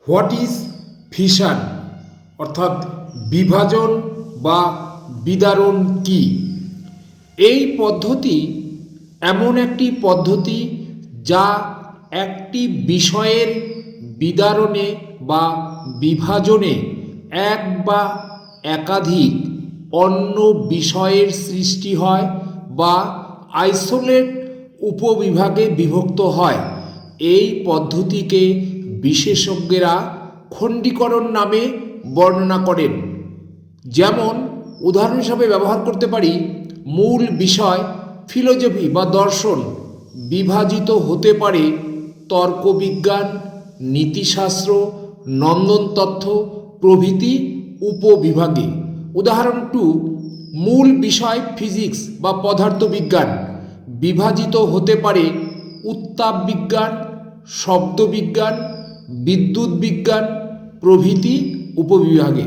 What is fission অর্থাৎ বিভাজন বা বিদারণ কি? এই পদ্ধতি এমন একটি পদ্ধতি যা একটি বিষয়ের বিদারণে বা বিভাজনে এক বা একাধিক অন্য বিষয়ের সৃষ্টি হয় বা আইসোলেট উপবিভাগে বিভক্ত হয়। এই পদ্ধতিকে বিশেষজ্ঞরা খণ্ডীকরণ নামে বর্ণনা করেন। যেমন উদাহরণ হিসাবে ব্যবহার করতে পারি, মূল বিষয় ফিলোজফি বা দর্শন বিভাজিত হতে পারে তর্কবিজ্ঞান, নীতিশাস্ত্র, নন্দনতত্ত্ব প্রভৃতি উপবিভাগে। উদাহরণ 2, মূল বিষয় ফিজিক্স বা পদার্থবিজ্ঞান বিভাজিত হতে পারে উত্তাপবিজ্ঞান, শব্দবিজ্ঞান, বিদ্যুৎ বিজ্ঞান প্রভৃতি উপবিভাগে।